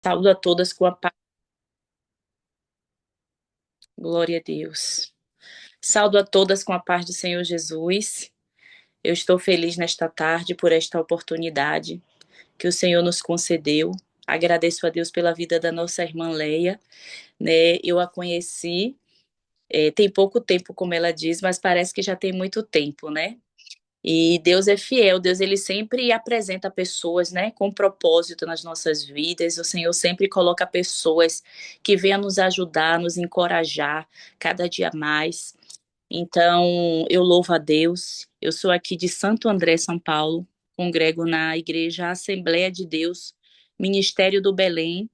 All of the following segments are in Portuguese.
Saúdo a todas com a paz. Glória a Deus. Saúdo a todas com a paz do Senhor Jesus. Eu estou feliz nesta tarde por esta oportunidade que o Senhor nos concedeu. Agradeço a Deus pela vida da nossa irmã Leia, né? Eu a conheci, tem pouco tempo, como ela diz, mas parece que já tem muito tempo, né? E Deus é fiel, Deus ele sempre apresenta pessoas, né, com propósito nas nossas vidas. O Senhor sempre coloca pessoas que venham nos ajudar, nos encorajar cada dia mais. Então, eu louvo a Deus. Eu sou aqui de Santo André, São Paulo, congrego na Igreja Assembleia de Deus, Ministério do Belém,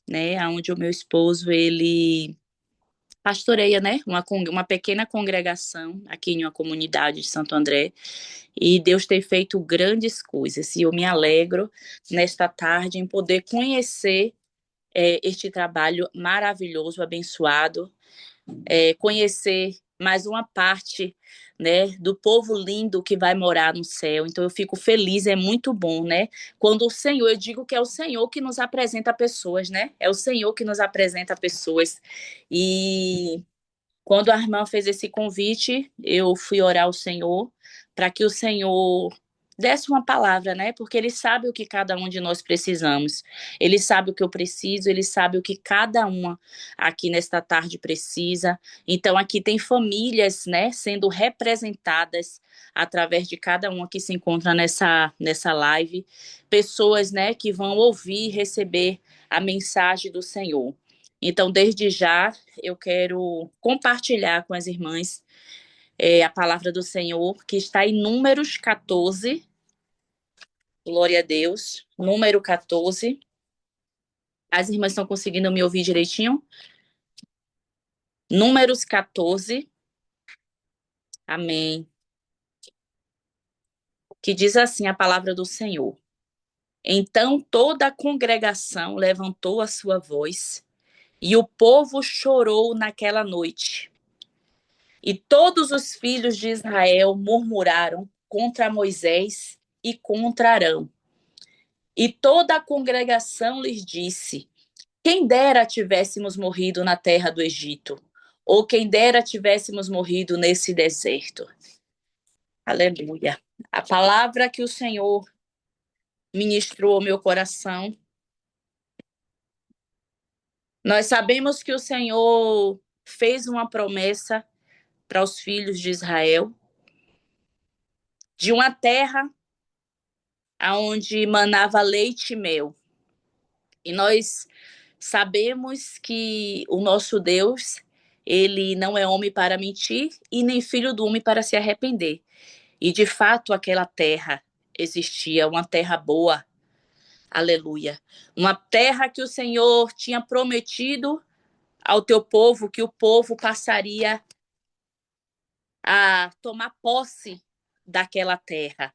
né, onde o meu esposo ele pastoreia, né, uma pequena congregação aqui em uma comunidade de Santo André. E Deus tem feito grandes coisas. E eu me alegro nesta tarde em poder conhecer este trabalho maravilhoso, abençoado, conhecer mais uma parte, né, do povo lindo que vai morar no céu. Então eu fico feliz, é muito bom, né? Quando o Senhor, eu digo que é o Senhor que nos apresenta pessoas, né? É o Senhor que nos apresenta pessoas. E quando a irmã fez esse convite, eu fui orar ao Senhor para que o Senhor desse uma palavra, né? Porque Ele sabe o que cada um de nós precisamos. Ele sabe o que eu preciso, Ele sabe o que cada uma aqui nesta tarde precisa. Então aqui tem famílias, né, sendo representadas através de cada uma que se encontra nessa live, pessoas, né, que vão ouvir e receber a mensagem do Senhor. Então, desde já, eu quero compartilhar com as irmãs a palavra do Senhor, que está em Números 14. Glória a Deus. Número 14. As irmãs estão conseguindo me ouvir direitinho? Números 14. Amém. Que diz assim a palavra do Senhor. Então toda a congregação levantou a sua voz, e o povo chorou naquela noite. E todos os filhos de Israel murmuraram contra Moisés e contra Arão. E toda a congregação lhes disse: quem dera tivéssemos morrido na terra do Egito, ou quem dera tivéssemos morrido nesse deserto. Aleluia. A palavra que o Senhor ministrou ao meu coração. Nós sabemos que o Senhor fez uma promessa para os filhos de Israel de uma terra onde manava leite e mel. E nós sabemos que o nosso Deus, ele não é homem para mentir e nem filho do homem para se arrepender. E de fato aquela terra existia, uma terra boa, aleluia. Uma terra que o Senhor tinha prometido ao teu povo, que o povo passaria a tomar posse daquela terra.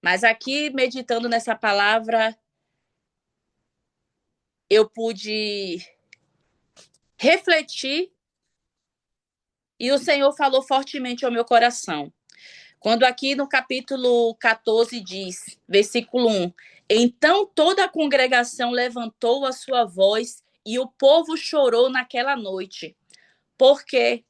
Mas aqui, meditando nessa palavra, eu pude refletir e o Senhor falou fortemente ao meu coração. Quando aqui no capítulo 14 diz, versículo 1, então toda a congregação levantou a sua voz e o povo chorou naquela noite. Por quê?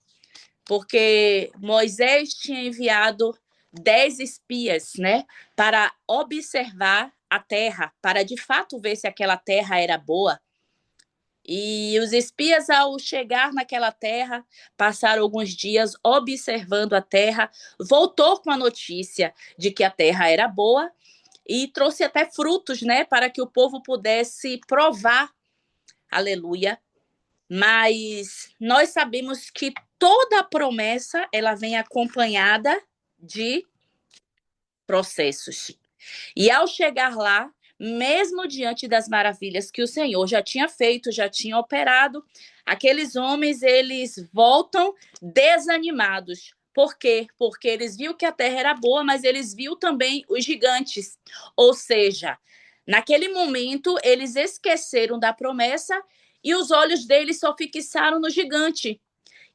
Porque Moisés tinha enviado 10 espias, né, para observar a terra, para de fato ver se aquela terra era boa. E os espias, ao chegar naquela terra, passaram alguns dias observando a terra, voltou com a notícia de que a terra era boa e trouxe até frutos, né, para que o povo pudesse provar. Aleluia. Mas nós sabemos que toda a promessa, ela vem acompanhada de processos. E ao chegar lá, mesmo diante das maravilhas que o Senhor já tinha feito, já tinha operado, aqueles homens, eles voltam desanimados. Por quê? Porque eles viram que a terra era boa, mas eles viram também os gigantes. Ou seja, naquele momento, eles esqueceram da promessa e os olhos deles só fixaram no gigante.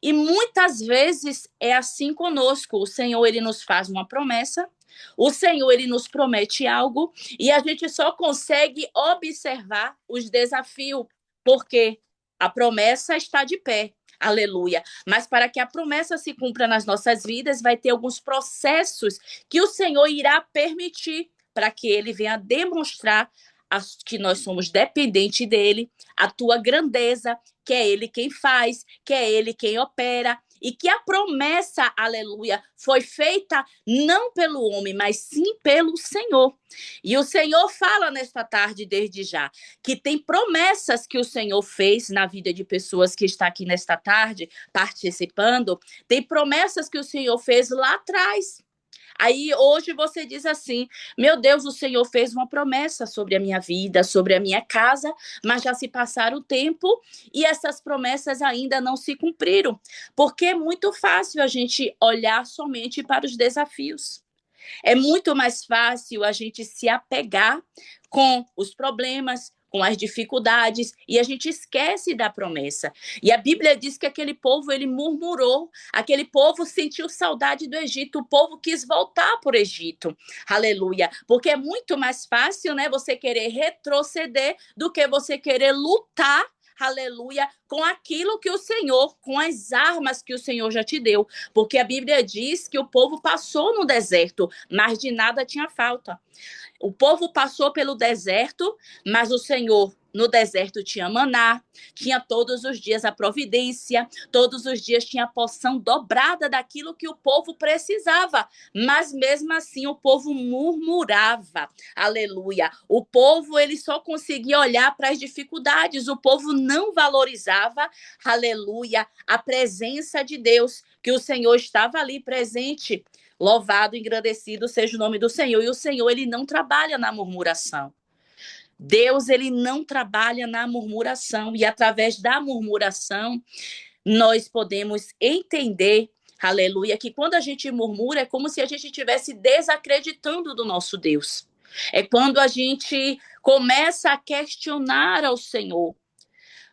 E muitas vezes é assim conosco. O Senhor, ele nos faz uma promessa, O Senhor, ele nos promete algo e a gente só consegue observar os desafios, porque a promessa está de pé. Aleluia. Mas para que a promessa se cumpra nas nossas vidas, vai ter alguns processos que o Senhor irá permitir para que ele venha demonstrar que nós somos dependentes dele, a tua grandeza, que é ele quem faz, que é ele quem opera, e que a promessa, aleluia, foi feita não pelo homem, mas sim pelo Senhor. E o Senhor fala nesta tarde, desde já, que tem promessas que o Senhor fez na vida de pessoas que está aqui nesta tarde participando, tem promessas que o Senhor fez lá atrás. Aí hoje você diz assim: meu Deus, o Senhor fez uma promessa sobre a minha vida, sobre a minha casa, mas já se passaram o tempo e essas promessas ainda não se cumpriram. Porque é muito fácil a gente olhar somente para os desafios. É muito mais fácil a gente se apegar com os problemas, com as dificuldades, e a gente esquece da promessa. E a Bíblia diz que aquele povo, ele murmurou, aquele povo sentiu saudade do Egito, o povo quis voltar para o Egito. Aleluia. Porque é muito mais fácil, né, você querer retroceder do que você querer lutar, aleluia, com aquilo que o Senhor, com as armas que o Senhor já te deu. Porque a Bíblia diz que o povo passou no deserto, mas de nada tinha falta. O povo passou pelo deserto, mas o Senhor no deserto tinha maná, tinha todos os dias a providência, todos os dias tinha a porção dobrada daquilo que o povo precisava, mas mesmo assim o povo murmurava, aleluia. O povo, ele só conseguia olhar para as dificuldades, o povo não valorizava, aleluia, a presença de Deus, que o Senhor estava ali presente. Louvado, engrandecido seja o nome do Senhor. E o Senhor, ele não trabalha na murmuração. Deus, ele não trabalha na murmuração. E através da murmuração, nós podemos entender, aleluia, que quando a gente murmura, é como se a gente estivesse desacreditando do nosso Deus. É quando a gente começa a questionar ao Senhor.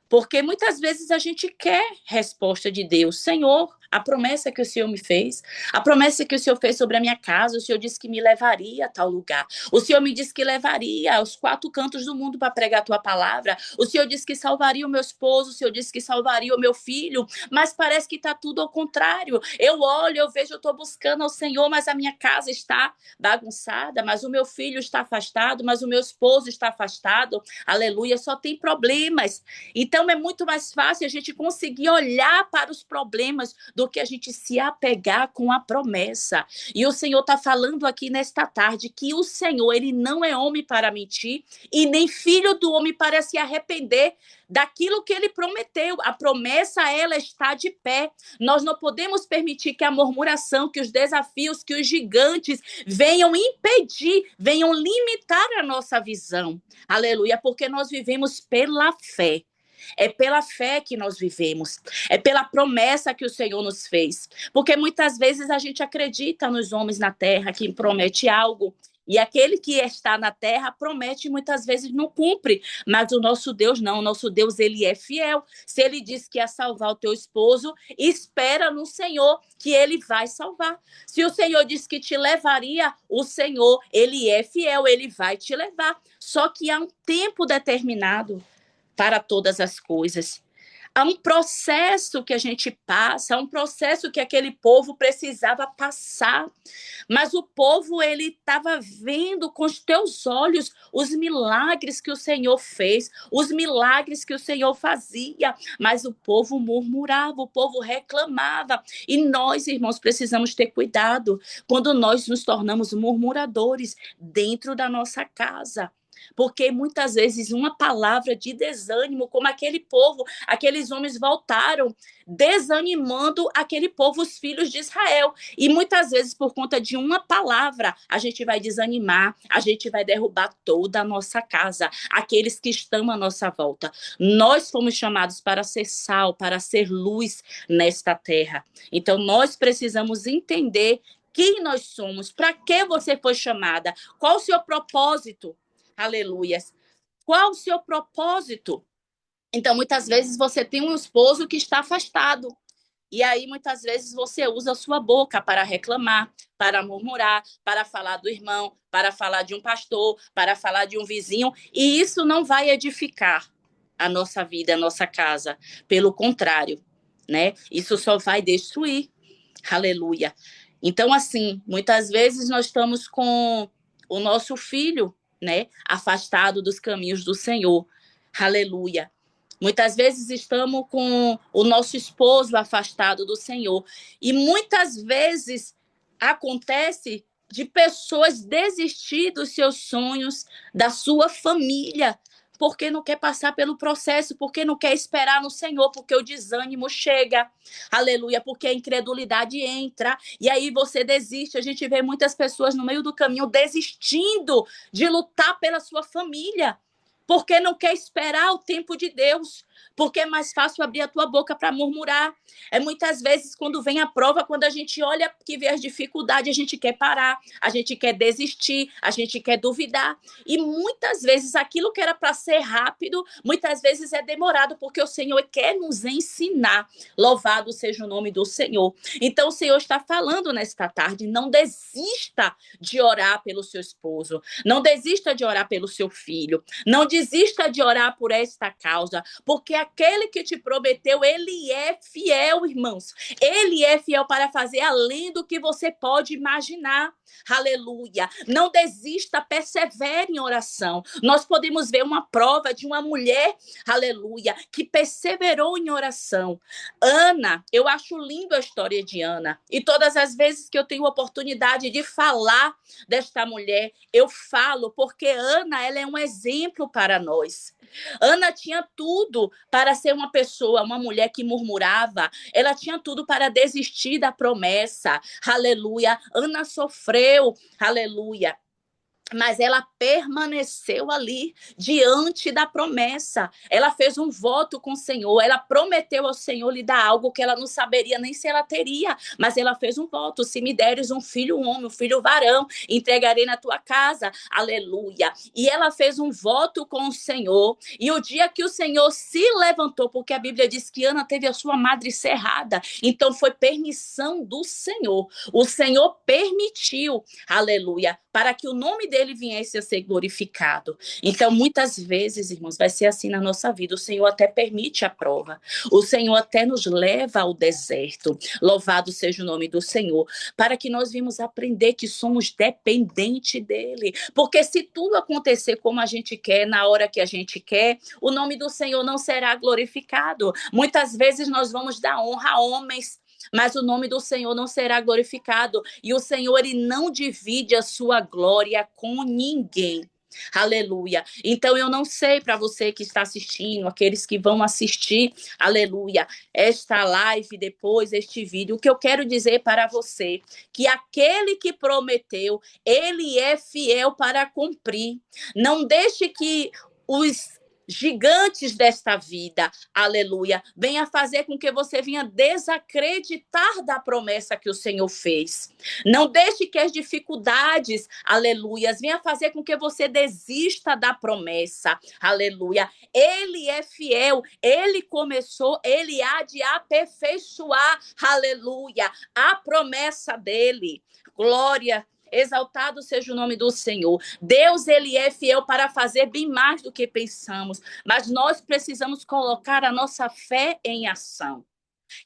Porque muitas vezes a gente quer resposta de Deus. Senhor, a promessa que o Senhor me fez, a promessa que o Senhor fez sobre a minha casa, o Senhor disse que me levaria a tal lugar. O Senhor me disse que levaria aos 4 cantos do mundo para pregar a tua palavra. O Senhor disse que salvaria o meu esposo, o Senhor disse que salvaria o meu filho, mas parece que está tudo ao contrário. Eu olho, eu vejo, eu estou buscando ao Senhor, mas a minha casa está bagunçada, mas o meu filho está afastado, mas o meu esposo está afastado. Aleluia, só tem problemas. Então é muito mais fácil a gente conseguir olhar para os problemas do que a gente se apegar com a promessa. E o Senhor está falando aqui nesta tarde que o Senhor, ele não é homem para mentir e nem filho do homem para se arrepender daquilo que ele prometeu. A promessa, ela está de pé. Nós não podemos permitir que a murmuração, que os desafios, que os gigantes venham impedir, venham limitar a nossa visão. Aleluia, porque nós vivemos pela fé. É pela fé que nós vivemos, é pela promessa que o Senhor nos fez. Porque muitas vezes a gente acredita nos homens na terra que promete algo, e aquele que está na terra promete e muitas vezes não cumpre. Mas o nosso Deus não, o nosso Deus, ele é fiel. Se ele diz que ia salvar o teu esposo, espera no Senhor que ele vai salvar. Se o Senhor diz que te levaria, o Senhor, ele é fiel, ele vai te levar. Só que há um tempo determinado para todas as coisas. Há um processo que a gente passa, há um processo que aquele povo precisava passar. Mas o povo, ele estava vendo com os teus olhos os milagres que o Senhor fez, os milagres que o Senhor fazia. Mas o povo murmurava, o povo reclamava. E nós, irmãos, precisamos ter cuidado quando nós nos tornamos murmuradores dentro da nossa casa. Porque muitas vezes uma palavra de desânimo, como aquele povo, aqueles homens voltaram desanimando aquele povo, os filhos de Israel. E muitas vezes, por conta de uma palavra, a gente vai desanimar, a gente vai derrubar toda a nossa casa, aqueles que estão à nossa volta. Nós fomos chamados para ser sal, para ser luz nesta terra. Então, nós precisamos entender quem nós somos, para que você foi chamada, qual o seu propósito. Aleluias. Qual o seu propósito? Então, muitas vezes você tem um esposo que está afastado. E aí, muitas vezes, você usa a sua boca para reclamar, para murmurar, para falar do irmão, para falar de um pastor, para falar de um vizinho, e isso não vai edificar a nossa vida, a nossa casa. Pelo contrário, né? Isso só vai destruir. Aleluia. Então, assim, muitas vezes nós estamos com o nosso filho, né, afastado dos caminhos do Senhor. Aleluia. Muitas vezes estamos com o nosso esposo afastado do Senhor. E muitas vezes acontece de pessoas desistir dos seus sonhos, da sua família, porque não quer passar pelo processo, porque não quer esperar no Senhor, porque o desânimo chega. Aleluia, porque a incredulidade entra e aí você desiste. A gente vê muitas pessoas no meio do caminho desistindo de lutar pela sua família, porque não quer esperar o tempo de Deus, porque é mais fácil abrir a tua boca para murmurar. É muitas vezes quando vem a prova, quando a gente olha que vê as dificuldades, a gente quer parar, a gente quer desistir, a gente quer duvidar. E muitas vezes aquilo que era para ser rápido, muitas vezes é demorado, porque o Senhor quer nos ensinar. Louvado seja o nome do Senhor. Então o Senhor está falando nesta tarde, não desista de orar pelo seu esposo, não desista de orar pelo seu filho, não desista de orar por esta causa, porque aquele que te prometeu, ele é fiel, irmãos. Ele é fiel para fazer além do que você pode imaginar. Aleluia. Não desista, persevere em oração. Nós podemos ver uma prova de uma mulher, aleluia, que perseverou em oração. Ana, eu acho lindo a história de Ana. E todas as vezes que eu tenho oportunidade de falar desta mulher, eu falo, porque Ana, ela é um exemplo para nós. Ana tinha tudo para ser uma pessoa, uma mulher que murmurava. Ela tinha tudo para desistir da promessa. Aleluia. Ana sofreu. Aleluia. Mas ela permaneceu ali diante da promessa. Ela fez um voto com o Senhor. Ela prometeu ao Senhor lhe dar algo que ela não saberia nem se ela teria. Mas ela fez um voto. Se me deres um filho homem, um filho varão, entregarei na tua casa. Aleluia. E ela fez um voto com o Senhor. E o dia que o Senhor se levantou, porque a Bíblia diz que Ana teve a sua madre cerrada. Então foi permissão do Senhor. O Senhor permitiu, aleluia, para que o nome dele viesse a ser glorificado. Então, muitas vezes, irmãos, vai ser assim na nossa vida. O Senhor até permite a prova. O Senhor até nos leva ao deserto. Louvado seja o nome do Senhor. Para que nós vimos aprender que somos dependentes dele. Porque se tudo acontecer como a gente quer, na hora que a gente quer, o nome do Senhor não será glorificado. Muitas vezes nós vamos dar honra a homens, mas o nome do Senhor não será glorificado. E o Senhor, ele não divide a sua glória com ninguém. Aleluia. Então eu não sei para você que está assistindo, aqueles que vão assistir, aleluia, esta live depois, este vídeo, o que eu quero dizer para você, que aquele que prometeu, ele é fiel para cumprir. Não deixe que os gigantes desta vida, aleluia, venha fazer com que você venha desacreditar da promessa que o Senhor fez. Não deixe que as dificuldades, aleluia, venha fazer com que você desista da promessa, aleluia. Ele é fiel, ele começou, ele há de aperfeiçoar, aleluia, a promessa dele. Glória. Exaltado seja o nome do Senhor. Deus, ele é fiel para fazer bem mais do que pensamos, mas nós precisamos colocar a nossa fé em ação.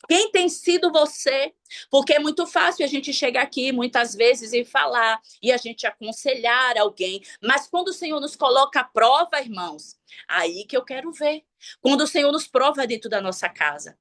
Quem tem sido você? Porque é muito fácil a gente chegar aqui muitas vezes e falar, e a gente aconselhar alguém, mas quando o Senhor nos coloca à prova, irmãos, aí que eu quero ver. Quando o Senhor nos prova dentro da nossa casa.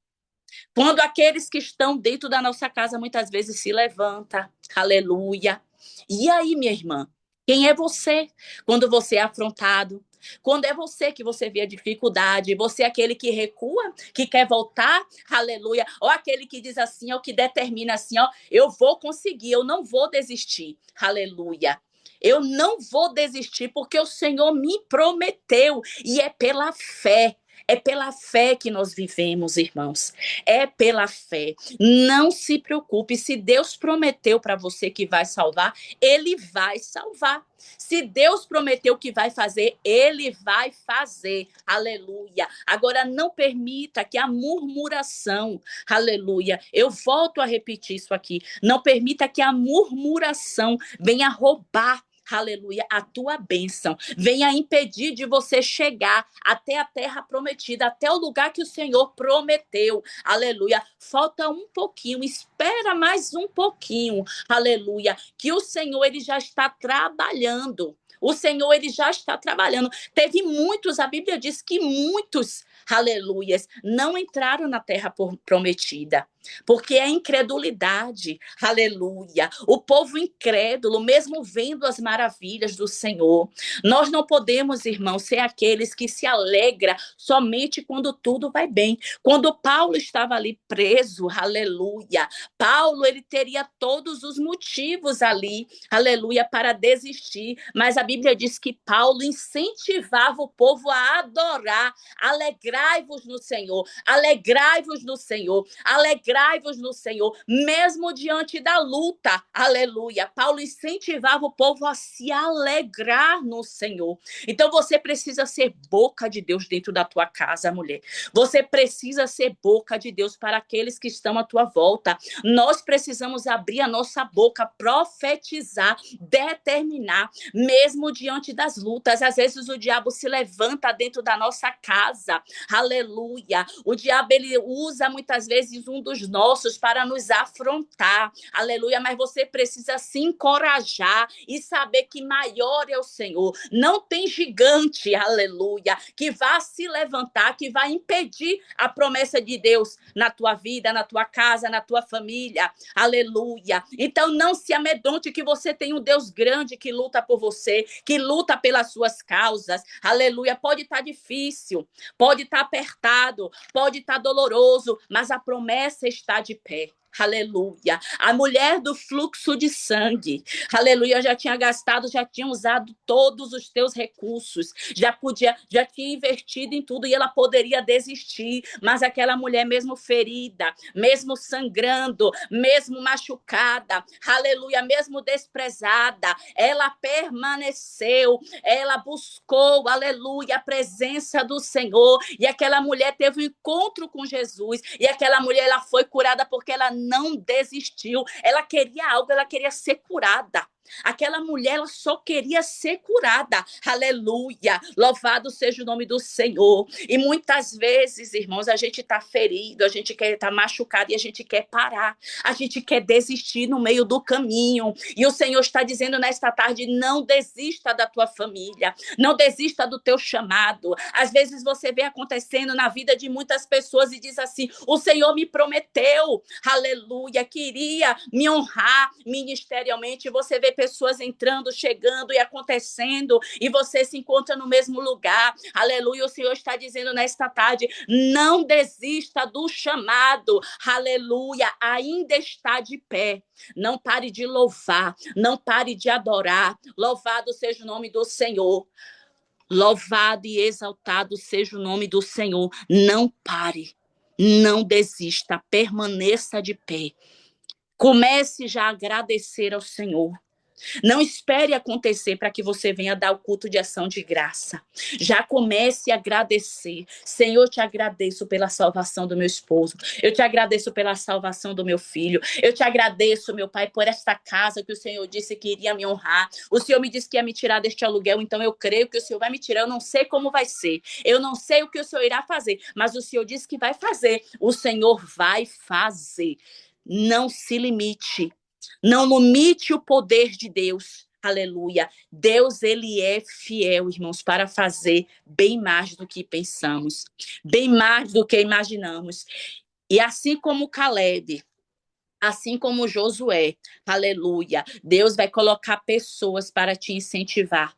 Quando aqueles que estão dentro da nossa casa muitas vezes se levantam, aleluia. E aí, minha irmã, quem é você quando você é afrontado? Quando é você que você vê a dificuldade, você é aquele que recua, que quer voltar, aleluia, ou aquele que diz assim, ou que determina assim, ó, eu vou conseguir, eu não vou desistir, aleluia. Eu não vou desistir porque o Senhor me prometeu e é pela fé. É pela fé que nós vivemos, irmãos. É pela fé. Não se preocupe. Se Deus prometeu para você que vai salvar, Ele vai salvar. Se Deus prometeu que vai fazer, Ele vai fazer. Aleluia. Agora, não permita que a murmuração, aleluia, eu volto a repetir isso aqui, não permita que a murmuração venha roubar, aleluia, a tua bênção, venha impedir de você chegar até a terra prometida, até o lugar que o Senhor prometeu, aleluia. Falta um pouquinho, espera mais um pouquinho, aleluia, que o Senhor, ele já está trabalhando. O Senhor, ele já está trabalhando. Teve muitos, a Bíblia diz que muitos, aleluias, não entraram na terra prometida. Porque é incredulidade, aleluia. O povo incrédulo, mesmo vendo as maravilhas do Senhor. Nós não podemos, irmãos, ser aqueles que se alegram somente quando tudo vai bem. Quando Paulo estava ali preso, aleluia. Paulo, ele teria todos os motivos ali, aleluia, para desistir. Mas a Bíblia diz que Paulo incentivava o povo a adorar. Alegrai-vos no Senhor, alegrai-vos no Senhor, alegrai-vos no Senhor, mesmo diante da luta, aleluia. Paulo incentivava o povo a se alegrar no Senhor. Então você precisa ser boca de Deus dentro da tua casa, mulher. Você precisa ser boca de Deus para aqueles que estão à tua volta. Nós precisamos abrir a nossa boca, profetizar, determinar, mesmo diante das lutas. Às vezes o diabo se levanta dentro da nossa casa, aleluia. O diabo, ele usa muitas vezes um dos nossos para nos afrontar, aleluia. Mas você precisa se encorajar e saber que maior é o Senhor. Não tem gigante, aleluia, que vá se levantar, que vai impedir a promessa de Deus na tua vida, na tua casa, na tua família, aleluia. Então não se amedronte, que você tem um Deus grande que luta por você, que luta pelas suas causas, aleluia. Pode estar difícil, pode estar apertado, pode estar doloroso, mas a promessa está de pé. Aleluia. A mulher do fluxo de sangue, aleluia, já tinha gastado, já tinha usado todos os teus recursos, já tinha investido em tudo e ela poderia desistir, mas aquela mulher, mesmo ferida, mesmo sangrando, mesmo machucada, aleluia, mesmo desprezada, ela permaneceu, ela buscou, aleluia, a presença do Senhor, e aquela mulher teve um encontro com Jesus, e aquela mulher, ela foi curada porque ela não desistiu. Ela queria algo, ela queria ser curada. Aquela mulher, ela só queria ser curada. Aleluia. Louvado seja o nome do Senhor. E muitas vezes, irmãos, a gente está ferido, a gente quer estar machucado e a gente quer parar. A gente quer desistir no meio do caminho. E o Senhor está dizendo nesta tarde, não desista da tua família. Não desista do teu chamado. Às vezes você vê acontecendo na vida de muitas pessoas e diz assim, o Senhor me prometeu, aleluia, queria me honrar ministerialmente. Você vê pessoas entrando, chegando e acontecendo, e você se encontra no mesmo lugar, aleluia. O Senhor está dizendo nesta tarde, não desista do chamado, aleluia, ainda está de pé. Não pare de louvar, não pare de adorar. Louvado seja o nome do Senhor. Louvado e exaltado seja o nome do Senhor. Não pare, não desista, permaneça de pé. Comece já a agradecer ao Senhor. Não espere acontecer para que você venha dar o culto de ação de graça. Já comece a agradecer. Senhor, eu te agradeço pela salvação do meu esposo. Eu te agradeço pela salvação do meu filho. Eu te agradeço, meu Pai, por esta casa que o Senhor disse que iria me honrar. O Senhor me disse que ia me tirar deste aluguel, então eu creio que o Senhor vai me tirar. Eu não sei como vai ser. Eu não sei o que o Senhor irá fazer, mas o Senhor disse que vai fazer. O Senhor vai fazer. Não se limite. Não limite o poder de Deus. Aleluia. Deus, ele é fiel, irmãos, para fazer bem mais do que pensamos, bem mais do que imaginamos. E assim como Caleb, assim como Josué, aleluia, Deus vai colocar pessoas para te incentivar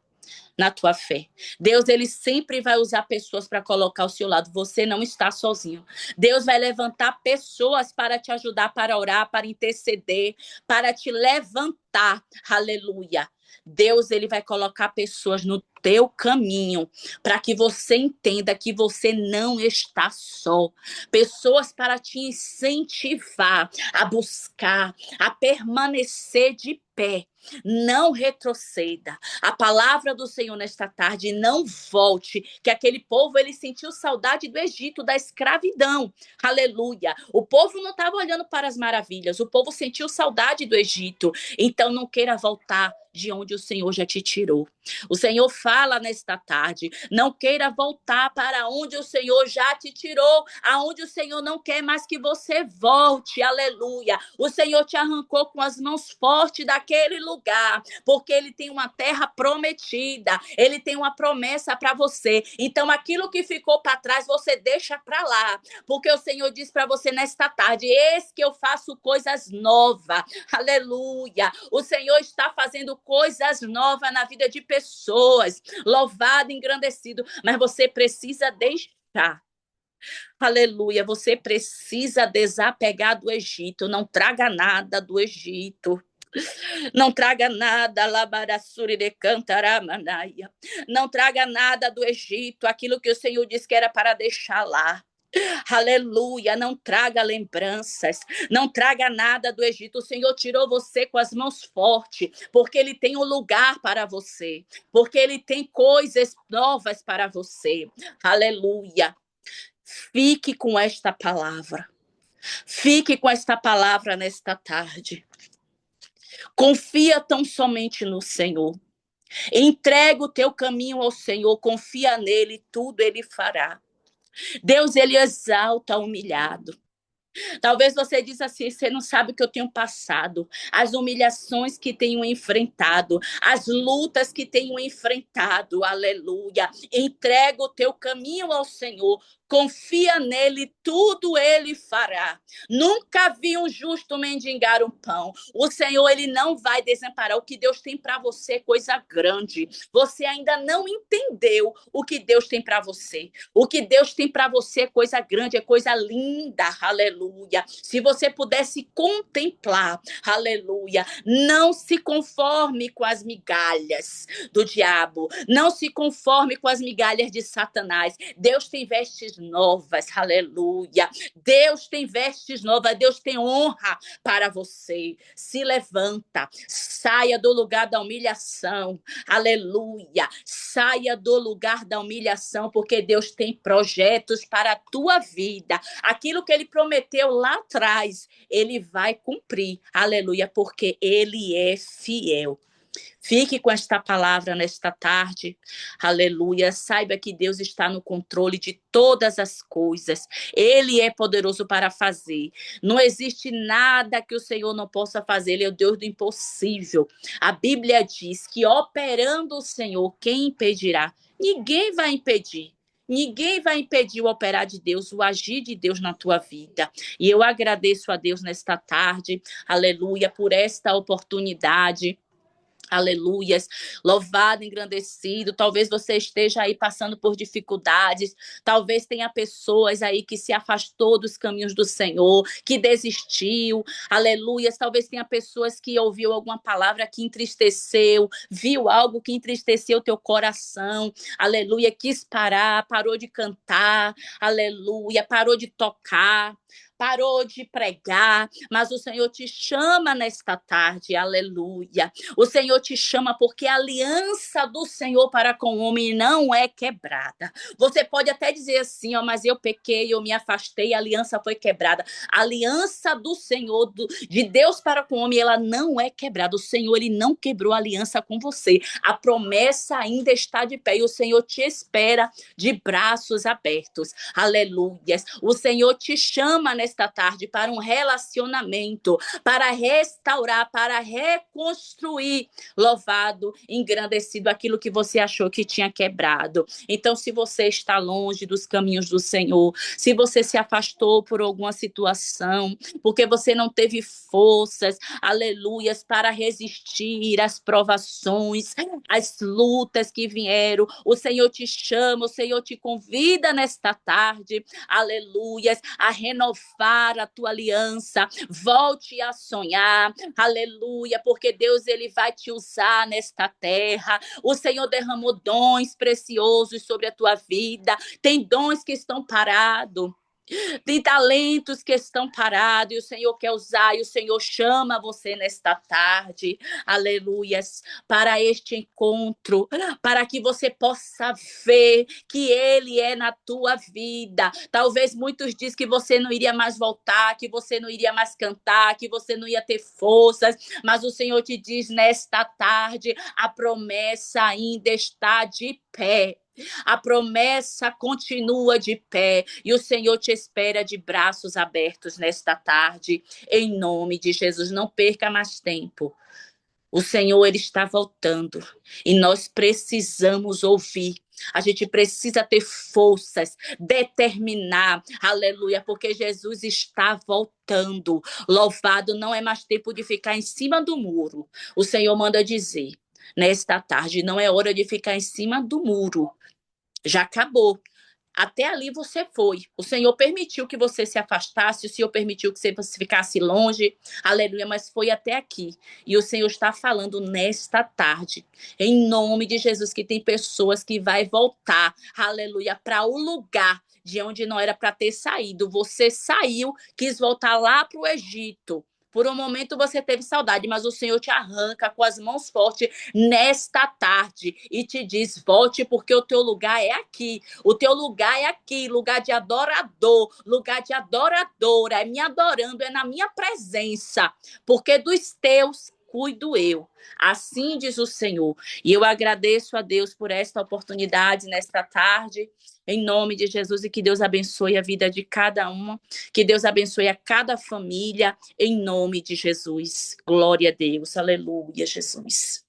na tua fé. Deus, ele sempre vai usar pessoas para colocar ao seu lado. Você não está sozinho. Deus vai levantar pessoas para te ajudar, para orar, para interceder, para te levantar. Aleluia. Deus, ele vai colocar pessoas no teu caminho, para que você entenda que você não está só. Pessoas para te incentivar a buscar, a permanecer de pé. Não retroceda. A palavra do Senhor nesta tarde, não volte, que aquele povo, ele sentiu saudade do Egito, da escravidão. Aleluia. O povo não estava olhando para as maravilhas, o povo sentiu saudade do Egito. Então não queira voltar de onde o Senhor já te tirou. O Senhor fala nesta tarde, não queira voltar para onde o Senhor já te tirou, aonde o Senhor não quer mais que você volte, aleluia. O Senhor te arrancou com as mãos fortes daquele lugar, porque Ele tem uma terra prometida, Ele tem uma promessa para você. Então aquilo que ficou para trás, você deixa para lá, porque o Senhor diz para você nesta tarde, eis que eu faço coisas novas, aleluia. O Senhor está fazendo coisas novas na vida de pessoas, louvado, engrandecido, mas você precisa deixar. Aleluia, você precisa desapegar do Egito, não traga nada do Egito. Não traga nada, labarassuri de cantaramanaia. Não traga nada do Egito, aquilo que o Senhor disse que era para deixar lá. Aleluia, não traga lembranças, não traga nada do Egito. O Senhor tirou você com as mãos fortes, porque Ele tem um lugar para você, porque Ele tem coisas novas para você. Aleluia. Fique com esta palavra. Fique com esta palavra nesta tarde. Confia tão somente no Senhor. Entrega o teu caminho ao Senhor, confia nele, tudo Ele fará. Deus, Ele exalta o humilhado. Talvez você diz assim, você não sabe o que eu tenho passado, as humilhações que tenho enfrentado, as lutas que tenho enfrentado, aleluia. Entrega o teu caminho ao Senhor, confia nele, tudo ele fará. Nunca vi um justo mendigar um pão. O Senhor, ele não vai desamparar. O que Deus tem para você é coisa grande. Você ainda não entendeu o que Deus tem para você. O que Deus tem para você é coisa grande, é coisa linda, aleluia. Se você pudesse contemplar, aleluia, não se conforme com as migalhas do diabo, não se conforme com as migalhas de Satanás. Deus tem vestes novas, aleluia. Deus tem vestes novas, Deus tem honra para você. Se levanta, saia do lugar da humilhação, aleluia. Saia do lugar da humilhação, porque Deus tem projetos para a tua vida. Aquilo que Ele prometeu lá atrás, Ele vai cumprir, aleluia, porque Ele é fiel. Fique com esta palavra nesta tarde, aleluia. Saiba que Deus está no controle de todas as coisas. Ele é poderoso para fazer. Não existe nada que o Senhor não possa fazer. Ele é o Deus do impossível. A Bíblia diz que operando o Senhor, quem impedirá? Ninguém vai impedir. Ninguém vai impedir o operar de Deus, o agir de Deus na tua vida. E eu agradeço a Deus nesta tarde, aleluia, por esta oportunidade. Aleluias, louvado, engrandecido. Talvez você esteja aí passando por dificuldades, talvez tenha pessoas aí que se afastou dos caminhos do Senhor, que desistiu, aleluias. Talvez tenha pessoas que ouviu alguma palavra que entristeceu, viu algo que entristeceu teu coração, aleluia, quis parar, parou de cantar, aleluia, parou de tocar, parou de pregar, mas o Senhor te chama nesta tarde, aleluia. O Senhor te chama porque a aliança do Senhor para com o homem não é quebrada. Você pode até dizer assim, ó, mas eu pequei, eu me afastei, a aliança foi quebrada. A aliança do Senhor, de Deus para com o homem, ela não é quebrada. O Senhor, ele não quebrou a aliança com você. A promessa ainda está de pé e o Senhor te espera de braços abertos. Aleluia. O Senhor te chama nesta tarde para um relacionamento, para restaurar, para reconstruir, louvado, engrandecido aquilo que você achou que tinha quebrado. Então, se você está longe dos caminhos do Senhor, se você se afastou por alguma situação, porque você não teve forças, aleluias, para resistir às provações, às lutas que vieram, o Senhor te chama, o Senhor te convida nesta tarde, aleluias, a renovar renovar a tua aliança, volte a sonhar, aleluia, porque Deus ele vai te usar nesta terra. O Senhor derramou dons preciosos sobre a tua vida, tem dons que estão parados. Tem talentos que estão parados e o Senhor quer usar, e o Senhor chama você nesta tarde, aleluias, para este encontro, para que você possa ver que Ele é na tua vida. Talvez muitos dizem que você não iria mais voltar, que você não iria mais cantar, que você não ia ter forças, mas o Senhor te diz nesta tarde, a promessa ainda está de pé. A promessa continua de pé e o Senhor te espera de braços abertos nesta tarde, em nome de Jesus. Não perca mais tempo. O Senhor ele está voltando e nós precisamos ouvir. A gente precisa ter forças, determinar, aleluia, porque Jesus está voltando. Louvado, não é mais tempo de ficar em cima do muro. O Senhor manda dizer, nesta tarde, não é hora de ficar em cima do muro. Já acabou. Até ali você foi. O Senhor permitiu que você se afastasse, o Senhor permitiu que você ficasse longe, aleluia, mas foi até aqui. E o Senhor está falando nesta tarde, em nome de Jesus, que tem pessoas que vai voltar, aleluia, para o lugar de onde não era para ter saído. Você saiu, quis voltar lá para o Egito. Por um momento você teve saudade, mas o Senhor te arranca com as mãos fortes nesta tarde e te diz: volte, porque o teu lugar é aqui. O teu lugar é aqui, lugar de adorador, lugar de adoradora. É me adorando, é na minha presença, porque dos teus cuido eu. Assim diz o Senhor. E eu agradeço a Deus por esta oportunidade nesta tarde, em nome de Jesus, e que Deus abençoe a vida de cada uma, que Deus abençoe a cada família, em nome de Jesus. Glória a Deus. Aleluia, Jesus.